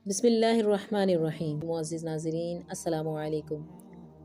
بسم اللہ الرحمن الرحیم۔ معزز ناظرین السلام علیکم۔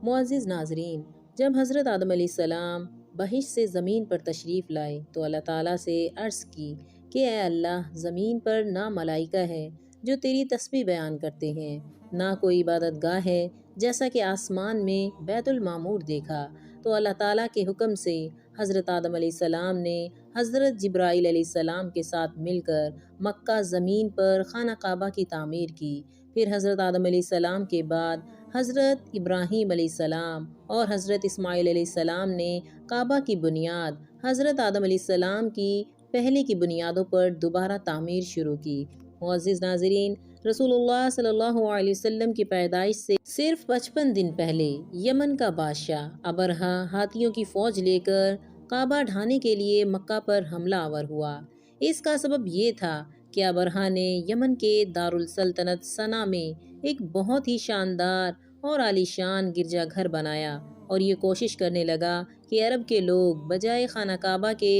معزز ناظرین، جب حضرت آدم علیہ السلام بہشت سے زمین پر تشریف لائے تو اللہ تعالیٰ سے عرض کی کہ اے اللہ، زمین پر نہ ملائکہ ہے جو تیری تسبیح بیان کرتے ہیں، نہ کوئی عبادت گاہ ہے، جیسا کہ آسمان میں بیت المعمور دیکھا۔ تو اللہ تعالیٰ کے حکم سے حضرت آدم علیہ السلام نے حضرت جبرائیل علیہ السلام کے ساتھ مل کر مکہ زمین پر خانہ کعبہ کی تعمیر کی۔ پھر حضرت آدم علیہ السلام کے بعد حضرت ابراہیم علیہ السلام اور حضرت اسماعیل علیہ السلام نے کعبہ کی بنیاد حضرت آدم علیہ السلام کی پہلے کی بنیادوں پر دوبارہ تعمیر شروع کی۔ معزز ناظرین، رسول اللہ صلی اللہ علیہ وسلم کی پیدائش سے صرف 55 دن پہلے یمن کا بادشاہ ابرہہ ہاتھیوں کی فوج لے کر کعبہ ڈھانے کے لیے مکہ پر حملہ آور ہوا۔ اس کا سبب یہ تھا کہ ابرہہ نے یمن کے دارالسلطنت صنعا میں ایک بہت ہی شاندار اور عالیشان گرجا گھر بنایا اور یہ کوشش کرنے لگا کہ عرب کے لوگ بجائے خانہ کعبہ کے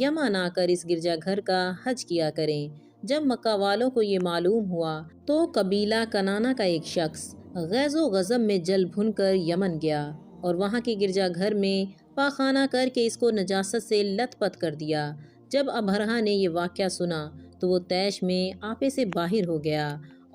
یمن آ کر اس گرجا گھر کا حج کیا کریں۔ جب مکہ والوں کو یہ معلوم ہوا تو قبیلہ کنانہ کا ایک شخص غیظ و غضب میں جل بھن کر یمن گیا اور وہاں کے گرجا گھر میں پاخانہ کر کے اس کو نجاست سے لت پت کر دیا۔ جب ابرہہ نے یہ واقعہ سنا تو وہ طیش میں آپے سے باہر ہو گیا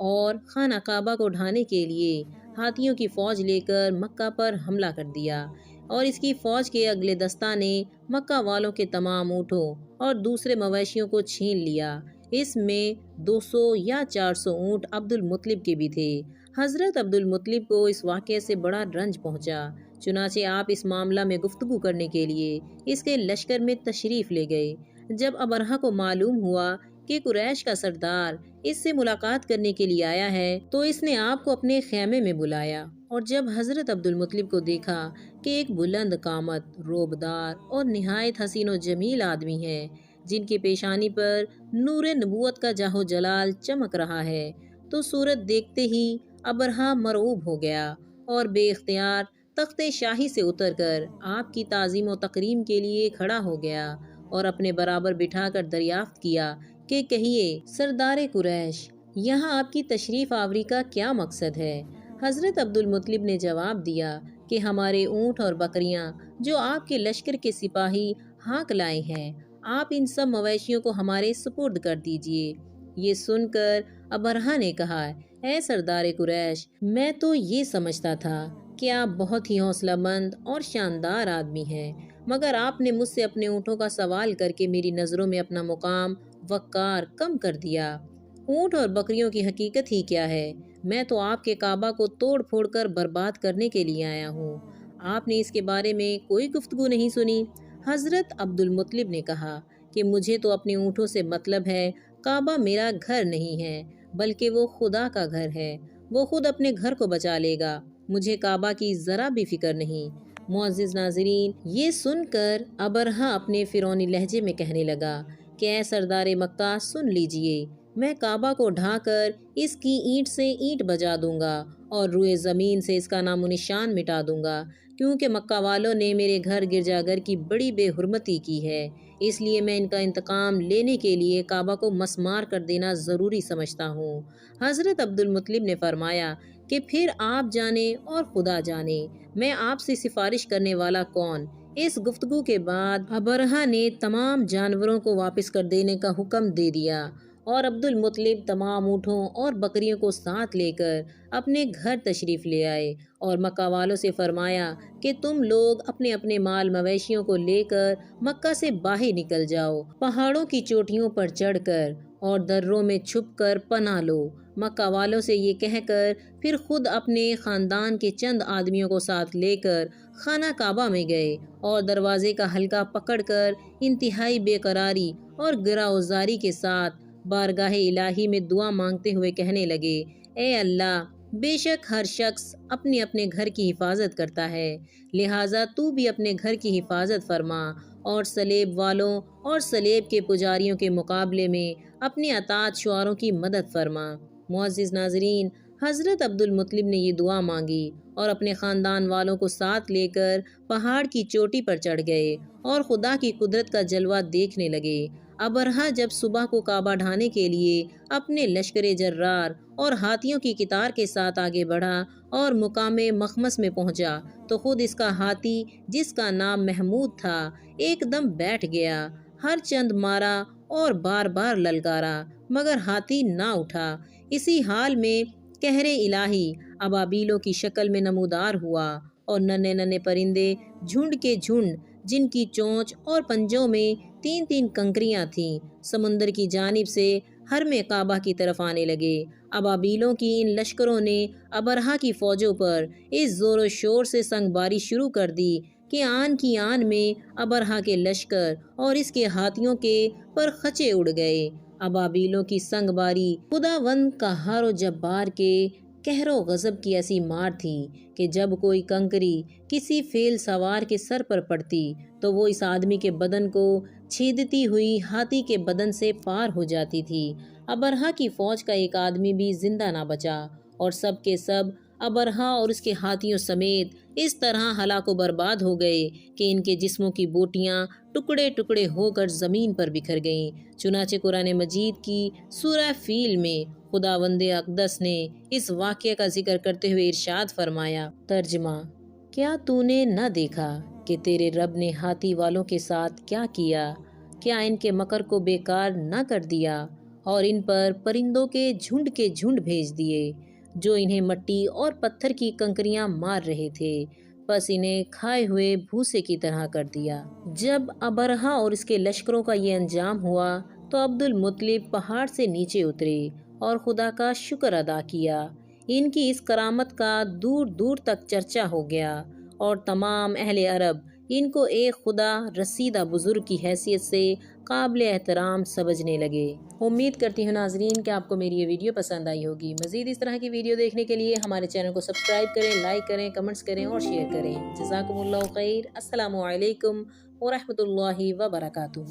اور خانہ کعبہ کو ڈھانے کے لیے ہاتھیوں کی فوج لے کر مکہ پر حملہ کر دیا، اور اس کی فوج کے اگلے دستہ نے مکہ والوں کے تمام اونٹوں اور دوسرے مویشیوں کو چھین لیا۔ اس میں 200 یا 400 اونٹ عبد المطلب کے بھی تھے۔ حضرت عبد المطلب کو اس واقعے سے بڑا رنج پہنچا، چنانچہ آپ اس معاملہ میں گفتگو کرنے کے لیے اس کے لشکر میں تشریف لے گئے۔ جب ابرہہ کو معلوم ہوا کہ قریش کا سردار اس سے ملاقات کرنے کے لیے آیا ہے تو اس نے آپ کو اپنے خیمے میں بلایا، اور جب حضرت عبد المطلب کو دیکھا کہ ایک بلند قامت، روبدار اور نہایت حسین و جمیل آدمی ہے جن کی پیشانی پر نور نبوت کا جاہ و جلال چمک رہا ہے، تو صورت دیکھتے ہی ابرہہ مرعوب ہو گیا اور بے اختیار تخت شاہی سے اتر کر آپ کی تعظیم و تکریم کے لیے کھڑا ہو گیا اور اپنے برابر بٹھا کر دریافت کیا کہ کہیے سردار قریش، یہاں آپ کی تشریف آوری کا کیا مقصد ہے؟ حضرت عبد المطلب نے جواب دیا کہ ہمارے اونٹ اور بکریاں جو آپ کے لشکر کے سپاہی ہاک لائے ہیں، آپ ان سب مویشیوں کو ہمارے سپرد کر دیجئے۔ یہ سن کر ابرہہ نے کہا، اے سردار قریش، میں تو یہ سمجھتا تھا کہ آپ بہت ہی حوصلہ مند اور شاندار آدمی ہیں، مگر آپ نے مجھ سے اپنے اونٹوں کا سوال کر کے میری نظروں میں اپنا مقام وقار کم کر دیا۔ اونٹ اور بکریوں کی حقیقت ہی کیا ہے؟ میں تو آپ کے کعبہ کو توڑ پھوڑ کر برباد کرنے کے لیے آیا ہوں، آپ نے اس کے بارے میں کوئی گفتگو نہیں سنی۔ حضرت عبد المطلب نے کہا کہ مجھے تو اپنے اونٹوں سے مطلب ہے، کعبہ میرا گھر نہیں ہے بلکہ وہ خدا کا گھر ہے، وہ خود اپنے گھر کو بچا لے گا، مجھے کعبہ کی ذرا بھی فکر نہیں۔ معزز ناظرین، یہ سن کر ابرہہ اپنے فرعونی لہجے میں کہنے لگا کہ اے سردار مکہ، سن لیجئے، میں کعبہ کو ڈھا کر اس کی اینٹ سے اینٹ بجا دوں گا اور روئے زمین سے اس کا نام و نشان مٹا دوں گا، کیونکہ مکہ والوں نے میرے گھر گرجا گھر کی بڑی بے حرمتی کی ہے، اس لیے میں ان کا انتقام لینے کے لیے کعبہ کو مسمار کر دینا ضروری سمجھتا ہوں۔ حضرت عبد المطلب نے فرمایا کہ پھر آپ جانے اور خدا جانے، میں آپ سے سفارش کرنے والا کون؟ اس گفتگو کے بعد ابرہہ نے تمام جانوروں کو واپس کر دینے کا حکم دے دیا اور عبد المطلب تمام اونٹوں اور بکریوں کو ساتھ لے کر اپنے گھر تشریف لے آئے اور مکہ والوں سے فرمایا کہ تم لوگ اپنے اپنے مال مویشیوں کو لے کر مکہ سے باہر نکل جاؤ، پہاڑوں کی چوٹیوں پر چڑھ کر اور دروں میں چھپ کر پناہ لو۔ مکہ والوں سے یہ کہہ کر پھر خود اپنے خاندان کے چند آدمیوں کو ساتھ لے کر خانہ کعبہ میں گئے اور دروازے کا حلقہ پکڑ کر انتہائی بے قراری اور گراوزاری کے ساتھ بارگاہ الہی میں دعا مانگتے ہوئے کہنے لگے، اے اللہ، بے شک ہر شخص اپنے اپنے گھر کی حفاظت کرتا ہے، لہٰذا تو بھی اپنے گھر کی حفاظت فرما اور سلیب والوں اور سلیب کے پجاریوں کے مقابلے میں اپنے اطاعت شعاروں کی مدد فرما۔ معزز ناظرین، حضرت عبد المطلب نے یہ دعا مانگی اور اپنے خاندان والوں کو ساتھ لے کر پہاڑ کی چوٹی پر چڑھ گئے اور خدا کی قدرت کا جلوہ دیکھنے لگے۔ ابرہہ جب صبح کو کعبہ ڈھانے کے لیے اپنے لشکر جرار اور ہاتھیوں کی قطار کے ساتھ آگے بڑھا اور مقام مخمس میں پہنچا تو خود اس کا ہاتھی، جس کا نام محمود تھا، ایک دم بیٹھ گیا۔ ہر چند مارا اور بار بار للکارا، مگر ہاتھی نہ اٹھا۔ اسی حال میں قہر الہی ابابیلوں کی شکل میں نمودار ہوا اور ننھے ننھے پرندے جھنڈ کے جھنڈ، جن کی چونچ اور پنجوں میں 3 کنکریاں تھیں، سمندر کی جانب سے حرم کعبہ کی طرف آنے لگے۔ ابابیلوں کی ان لشکروں نے ابرہہ کی فوجوں پر اس زور و شور سے سنگ باری شروع کر دی کہ آن کی آن میں ابرہہ کے لشکر اور اس کے ہاتھیوں کے پر خچے اڑ گئے۔ ابابیلوں کی سنگ باری خداوند قہار و جبار کے قہر و غضب کی ایسی مار تھی کہ جب کوئی کنکری کسی فیل سوار کے سر پر پڑتی تو وہ اس آدمی کے بدن کو چھیدتی ہوئی ہاتھی کے بدن سے پار ہو جاتی تھی۔ ابرہہ کی فوج کا ایک آدمی بھی زندہ نہ بچا اور سب کے سب ابرہہ اور اس کے ہاتھیوں سمیت اس طرح ہلاک و برباد ہو گئے کہ ان کے جسموں کی بوٹیاں ٹکڑے ٹکڑے ہو کر زمین پر بکھر گئیں۔ چنانچہ قرآن مجید کی سورہ فیل میں خداوند اقدس نے اس واقعے کا ذکر کرتے ہوئے ارشاد فرمایا۔ ترجمہ: کیا تو نے نہ دیکھا کہ تیرے رب نے ہاتھی والوں کے ساتھ کیا کیا؟ کیا ان کے مکر کو بیکار نہ کر دیا اور ان پر پرندوں کے جھنڈ بھیج دیے جو انہیں مٹی اور پتھر کی کنکریاں مار رہے تھے، بس انہیں کھائے ہوئے بھوسے کی طرح کر دیا۔ جب ابرہہ اور اس کے لشکروں کا یہ انجام ہوا تو عبد المطلب پہاڑ سے نیچے اترے اور خدا کا شکر ادا کیا۔ ان کی اس کرامت کا دور دور تک چرچا ہو گیا اور تمام اہل عرب ان کو ایک خدا رسیدہ بزرگ کی حیثیت سے قابل احترام سمجھنے لگے۔ امید کرتی ہوں ناظرین کہ آپ کو میری یہ ویڈیو پسند آئی ہوگی۔ مزید اس طرح کی ویڈیو دیکھنے کے لیے ہمارے چینل کو سبسکرائب کریں، لائک کریں، کمنٹس کریں اور شیئر کریں۔ جزاکم اللہ خیر۔ السلام علیکم ورحمۃ اللہ وبرکاتہ۔